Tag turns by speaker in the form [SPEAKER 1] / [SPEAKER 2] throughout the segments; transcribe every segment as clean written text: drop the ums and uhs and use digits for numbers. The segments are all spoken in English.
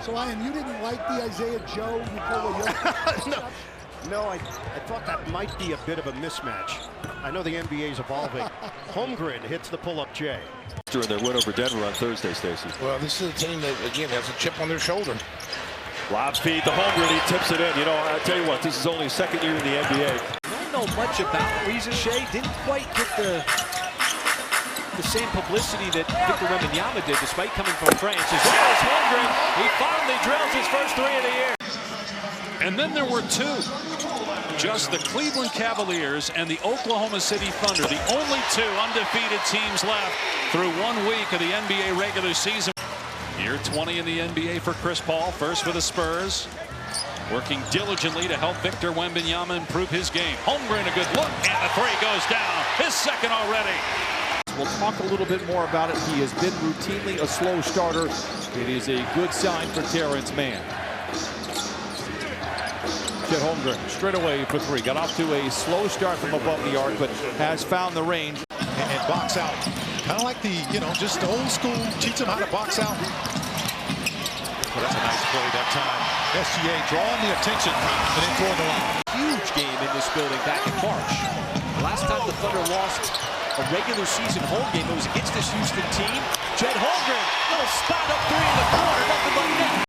[SPEAKER 1] So, Ian, you didn't like the Isaiah Joe, Nikola Jokic?
[SPEAKER 2] No, I thought that might be a bit of a mismatch. I know the NBA is evolving. Holmgren hits the pull-up J.
[SPEAKER 3] During their win over Denver on Thursday, Stacey.
[SPEAKER 4] Well, this is a team that, again, has a chip on their shoulder.
[SPEAKER 3] Lob feed to Holmgren, he tips it in. You know, I'll tell you what, this is only his second year in the NBA.
[SPEAKER 5] Don't know much about Riza Shea. Didn't quite get the same publicity that Victor Wembanyama did, despite coming from France. As well as Holmgren, he finally drills his first three of the year.
[SPEAKER 6] And then there were two. Just the Cleveland Cavaliers and the Oklahoma City Thunder, the only two undefeated teams left through 1 week of the NBA regular season. Year 20 in the NBA for Chris Paul, first for the Spurs. Working diligently to help Victor Wembanyama improve his game. Holmgren, a good look, and the three goes down. His second already.
[SPEAKER 5] We'll talk a little bit more about it. He has been routinely a slow starter. It is a good sign for Terrence Mann. Chet Holmgren straight away for three. Got off to a slow start from above the arc, but has found the range.
[SPEAKER 1] And box out. Kind of like the, just the old school, teach them how to box out. Well, that's a nice play that time. SGA drawing the attention and then toward the line.
[SPEAKER 5] Huge game in this building back in March. Last time the Thunder lost a regular season home game, it was against this Houston team. Chet Holmgren, little spot up three in the corner, nothing but net.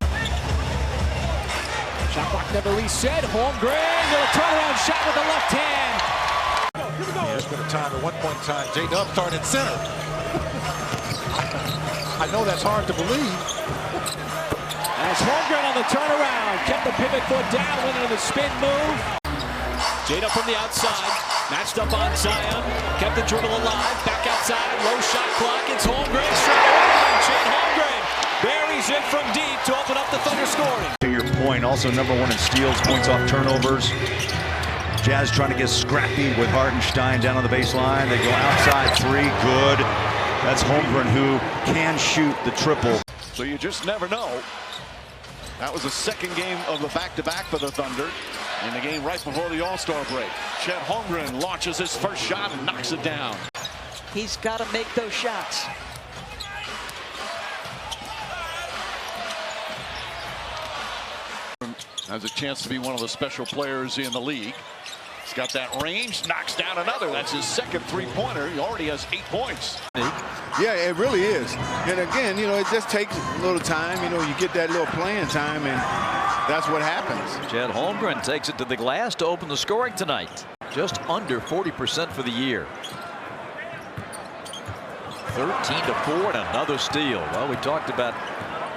[SPEAKER 5] Shot clock never reset. Holmgren, little turnaround shot with the left hand.
[SPEAKER 1] There's been a time at one point in time, J-Dub started center. I know that's hard to believe.
[SPEAKER 5] As Holmgren on the turnaround, kept the pivot foot down, went into the spin move. J-Dub from the outside, matched up on Zion, kept the dribble alive, back outside, low shot clock, it's Holmgren, straight away, Chet Holmgren buries it from deep to open up the Thunder scoring.
[SPEAKER 7] To your point, also #1 in steals, points off turnovers. Jazz trying to get scrappy with Hartenstein down on the baseline. They go outside three, good. That's Holmgren who can shoot the triple.
[SPEAKER 8] So you just never know. That was the second game of the back-to-back for the Thunder. In the game right before the All-Star break. Chet Holmgren launches his first shot and knocks it down.
[SPEAKER 9] He's got to make those shots.
[SPEAKER 8] Has a chance to be one of the special players in the league. He's got that range, knocks down another. That's his second three-pointer. He already has 8 points.
[SPEAKER 10] Yeah, it really is. And again, it just takes a little time. You get that little playing time, and that's what happens.
[SPEAKER 11] Chet Holmgren takes it to the glass to open the scoring tonight. Just under 40% for the year. 13-4 and another steal. Well, we talked about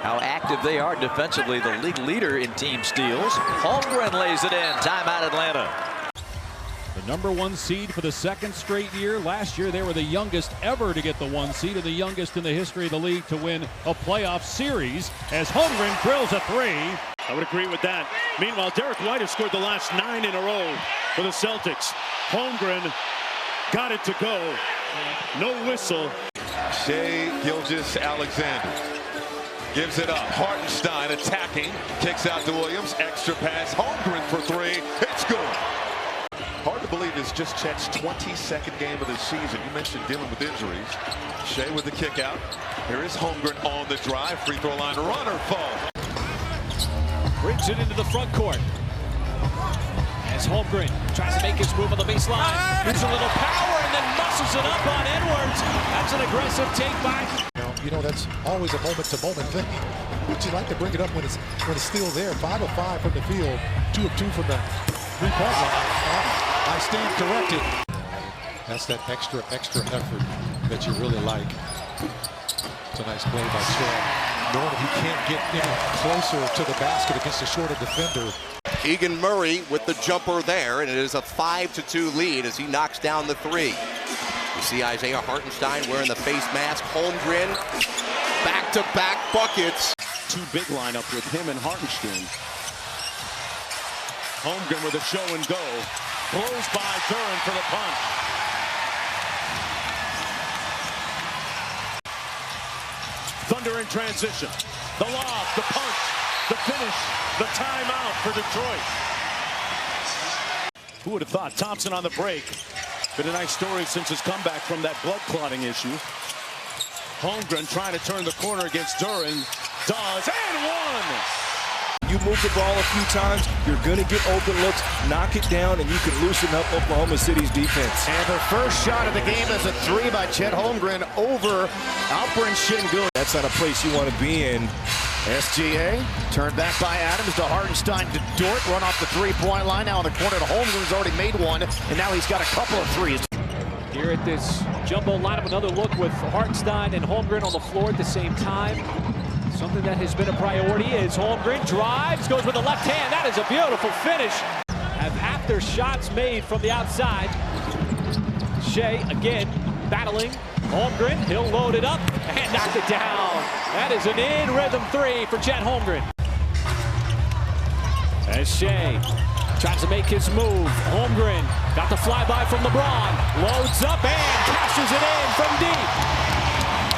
[SPEAKER 11] how active they are defensively. The league leader in team steals. Holmgren lays it in. Timeout Atlanta.
[SPEAKER 6] The #1 seed for the second straight year. Last year, they were the youngest ever to get the 1 seed and the youngest in the history of the league to win a playoff series as Holmgren drills a three.
[SPEAKER 3] I would agree with that. Meanwhile, Derek White has scored the last 9 in a row for the Celtics. Holmgren got it to go. No whistle.
[SPEAKER 12] Shai Gilgeous-Alexander gives it up. Hartenstein attacking. Kicks out to Williams. Extra pass. Holmgren for three. It's good. Hard to believe it's just Chet's 22nd game of the season. You mentioned dealing with injuries. Shai with the kick out. Here is Holmgren on the drive. Free throw line runner fall.
[SPEAKER 5] Brings it into the front court. As Holmgren tries to make his move on the baseline. Gets a little power and then muscles it up on Edwards. That's an aggressive take by.
[SPEAKER 1] That's always a moment-to-moment thing. But you like to bring it up when it's still there. 5 of 5 from the field. 2 of 2 from the three-point line. I stand corrected. That's that extra effort that you really like. It's a nice play by Chet. Knowing that he can't get any closer to the basket against a shorter defender.
[SPEAKER 4] Keegan Murray with the jumper there, and it is a 5-2 lead as he knocks down the three. You see Isaiah Hartenstein wearing the face mask. Holmgren, back-to-back buckets.
[SPEAKER 8] 2 big lineup with him and Hartenstein. Holmgren with a show and go. Blows by Duran for the punt. Thunder in transition. The lob, the punch, the finish, the timeout for Detroit. Who would have thought? Thompson on the break. Been a nice story since his comeback from that blood clotting issue. Holmgren trying to turn the corner against Duran.
[SPEAKER 3] Does, and one.
[SPEAKER 13] You move the ball a few times, you're going to get open looks, knock it down, and you can loosen up Oklahoma City's defense.
[SPEAKER 2] And the first shot of the game is a three by Chet Holmgren over Alperen Şengün.
[SPEAKER 13] That's not a place you want to be in.
[SPEAKER 2] SGA turned back by Adams to Hartenstein to Dort, run off the three-point line. Now in the corner to Holmgren's already made one, and now he's got a couple of threes.
[SPEAKER 5] Here at this jumbo lineup, another look with Hartenstein and Holmgren on the floor at the same time. Something that has been a priority is Holmgren drives, goes with the left hand. That is a beautiful finish. Have half their shots made from the outside. Shea again battling. Holmgren, he'll load it up and knock it down. That is an in-rhythm three for Chet Holmgren. As Shea tries to make his move. Holmgren got the flyby from LeBron. Loads up and cashes it in from deep.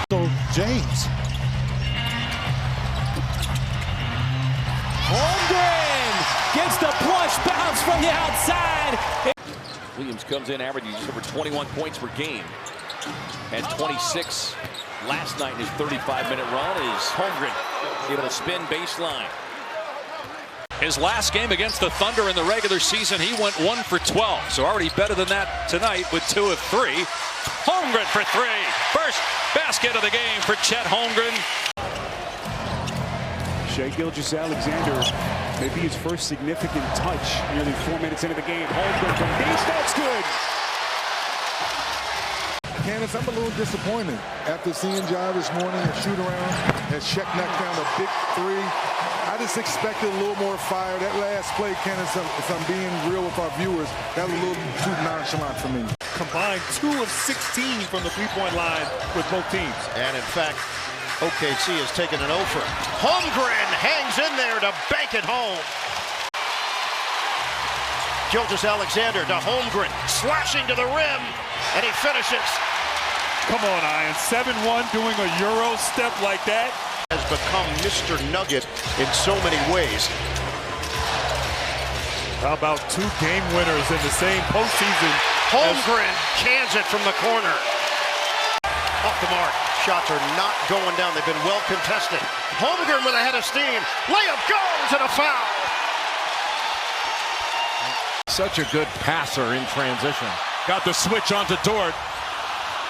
[SPEAKER 1] So James.
[SPEAKER 5] Holmgren gets the plush bounce from the outside.
[SPEAKER 11] Williams comes in averaging just over 21 points per game. Had 26 last night in his 35-minute run. Is Holmgren able to spin baseline.
[SPEAKER 6] His last game against the Thunder in the regular season, he went 1 for 12. So already better than that tonight with 2 of 3. Holmgren for 3. First basket of the game for Chet Holmgren.
[SPEAKER 14] Shai Gilgeous-Alexander, maybe his first significant touch nearly 4 minutes into the game. Holmgren from deep, that's good.
[SPEAKER 15] Candace, I'm a little disappointed after seeing Ja this morning and shoot around as Chet knocked down a big three. I just expected a little more fire. That last play, Candace, if I'm being real with our viewers, that was a little too nonchalant for me.
[SPEAKER 3] Combined 2 of 16 from the three-point line with both teams.
[SPEAKER 2] And in fact, OKC has taken an over. Holmgren hangs in there to bank it home. Gilgeous-Alexander to Holmgren, slashing to the rim, and he finishes.
[SPEAKER 3] Come on, Ian. 7-1 doing a Euro step like that.
[SPEAKER 2] Has become Mr. Nugget in so many ways.
[SPEAKER 3] How about 2 game winners in the same postseason?
[SPEAKER 2] Holmgren cans it from the corner. Off the mark. Shots are not going down. They've been well contested. Holmgren with a head of steam. Layup goes and a foul.
[SPEAKER 3] Such a good passer in transition. Got the switch onto Dort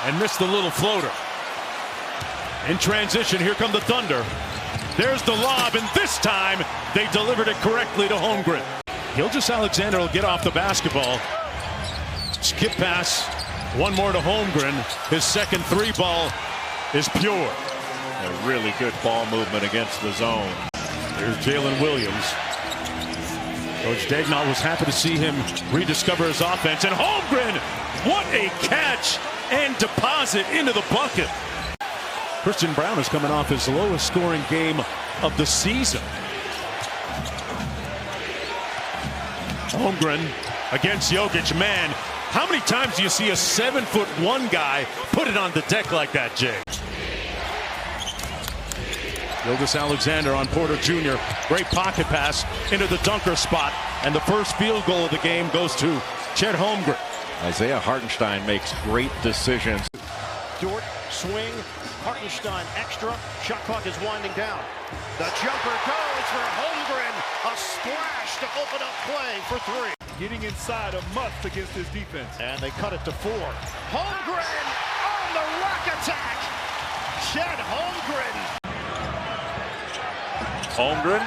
[SPEAKER 3] and missed the little floater. In transition, here come the Thunder. There's the lob, and this time they delivered it correctly to Holmgren. Gilgeous-Alexander will get off the basketball. Skip pass. One more to Holmgren. His second 3-ball is pure. A really good ball movement against the zone. Here's Jalen Williams. Coach Daignault was happy to see him rediscover his offense. And Holmgren, what a catch and deposit into the bucket. Christian Brown is coming off his lowest scoring game of the season. Holmgren against Jokic. Man, how many times do you see a 7'1" guy put it on the deck like that, Jay? Gilgeous-Alexander on Porter Jr. Great pocket pass into the dunker spot. And the first field goal of the game goes to Chet Holmgren.
[SPEAKER 16] Isaiah Hartenstein makes great decisions.
[SPEAKER 2] Dort, swing, Hartenstein extra. Shot clock is winding down. The jumper goes for Holmgren. A splash to open up play for 3.
[SPEAKER 3] Getting inside a must against his defense.
[SPEAKER 2] And they cut it to 4. Holmgren on the rack attack. Chet Holmgren.
[SPEAKER 6] Holmgren.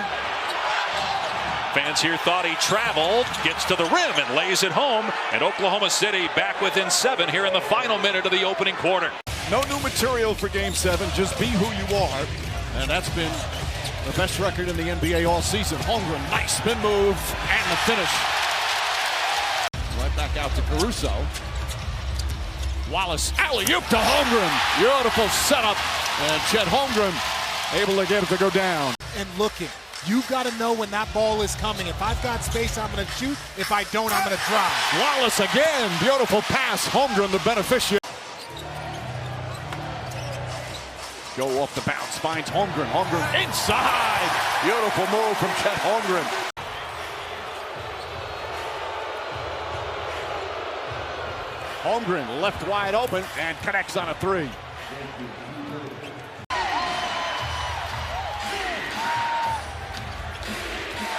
[SPEAKER 6] Fans here thought he traveled, gets to the rim and lays it home. And Oklahoma City back within 7 here in the final minute of the opening quarter.
[SPEAKER 3] No new material for Game 7. Just be who you are. And that's been the best record in the NBA all season. Holmgren, nice spin move and the finish. Right back out to Caruso. Wallace, alley-oop to Holmgren. Beautiful setup. And Chet Holmgren able to get it to go down.
[SPEAKER 1] And looking. You've got to know when that ball is coming. If I've got space, I'm going to shoot. If I don't, I'm going to drive.
[SPEAKER 3] Wallace again. Beautiful pass. Holmgren, the beneficiary. Go off the bounce. Finds Holmgren. Holmgren inside. Beautiful move from Chet Holmgren. Holmgren left wide open and connects on a 3.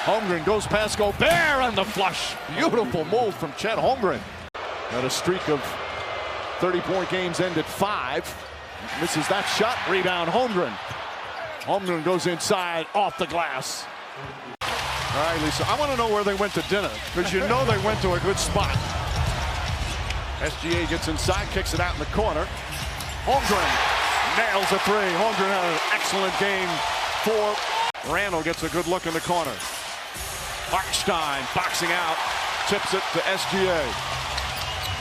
[SPEAKER 8] Holmgren goes past Gobert and the flush. Beautiful move from Chet Holmgren. Had a streak of 30-point games ended 5. Misses that shot. Rebound Holmgren. Holmgren goes inside off the glass. All right, Lisa, I want to know where they went to dinner, because you know they went to a good spot. SGA gets inside, kicks it out in the corner. Holmgren nails a 3. Holmgren had an excellent game 4. Randall gets a good look in the corner. Hartenstein boxing out, tips it to SGA.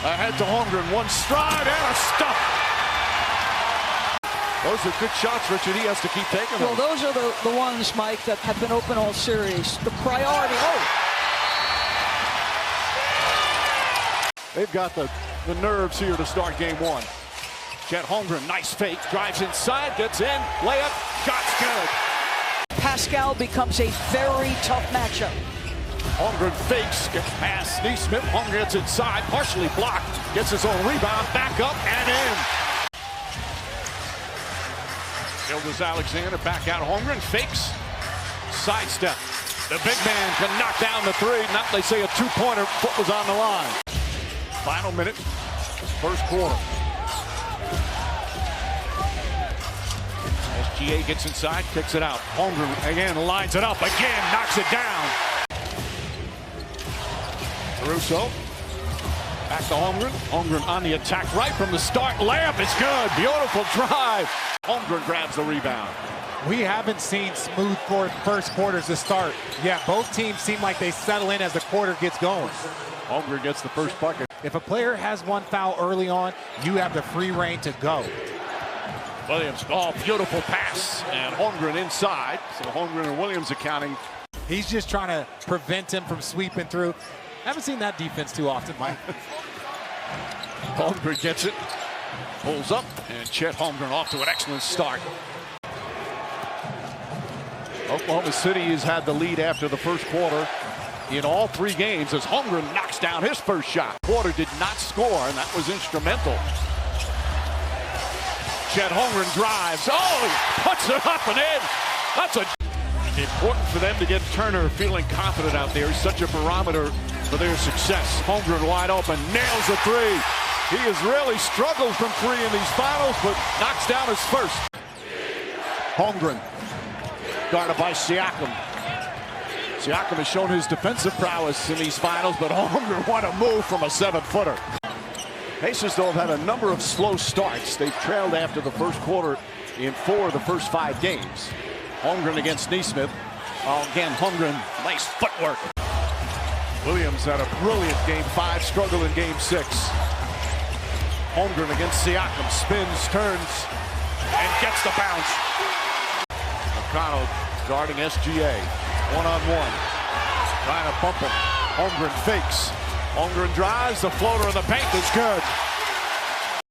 [SPEAKER 8] Ahead to Holmgren, 1 stride and a stuff. Those are good shots, Richard. He has to keep taking them.
[SPEAKER 9] Well, those are the ones, Mike, that have been open all series. The priority. Oh!
[SPEAKER 8] They've got the nerves here to start game 1. Chet Holmgren, nice fake, drives inside, gets in, layup, shot's good.
[SPEAKER 9] Pascal becomes a very tough matchup.
[SPEAKER 8] Holmgren fakes, gets past Neesmith. Holmgren gets inside, partially blocked, gets his own rebound, back up and in. Gilgeous-Alexander back out. Holmgren fakes, sidestep. The big man can knock down the 3. Now they say a 2-pointer. Foot was on the line. Final minute, first quarter. SGA gets inside, kicks it out. Holmgren again lines it up again, knocks it down. Caruso back to Holmgren. Holmgren on the attack right from the start. Layup is good. Beautiful drive. Holmgren grabs the rebound.
[SPEAKER 17] We haven't seen smooth first quarters to start. Yeah, both teams seem like they settle in as the quarter gets going.
[SPEAKER 8] Holmgren gets the first bucket.
[SPEAKER 17] If a player has 1 foul early on, you have the free reign to go.
[SPEAKER 8] Williams, beautiful pass. And Holmgren inside. So Holmgren and Williams accounting.
[SPEAKER 17] He's just trying to prevent him from sweeping through. Haven't seen that defense too often, Mike.
[SPEAKER 8] Holmgren gets it. Pulls up, and Chet Holmgren off to an excellent start. Oklahoma City has had the lead after the first quarter in all 3 games as Holmgren knocks down his first shot. Quarter did not score, and that was instrumental. Chet Holmgren drives. Oh, he puts it up and in. That's important for them to get Turner feeling confident out there. He's such a barometer for their success. Holmgren wide open, nails the 3. He has really struggled from 3 in these finals, but knocks down his first. Holmgren, guarded by Siakam. Siakam has shown his defensive prowess in these finals, but Holmgren want to move from a 7-footer. Pacers, though, have had a number of slow starts. They've trailed after the first quarter in 4 of the first 5 games. Holmgren against Neesmith. Again, Holmgren, nice footwork. Williams had a brilliant game 5, struggled in game 6. Holmgren against Siakam, spins, turns, and gets the bounce. McConnell guarding SGA, 1-on-1. Trying to bump him. Holmgren fakes. Holmgren drives, the floater in the paint is good.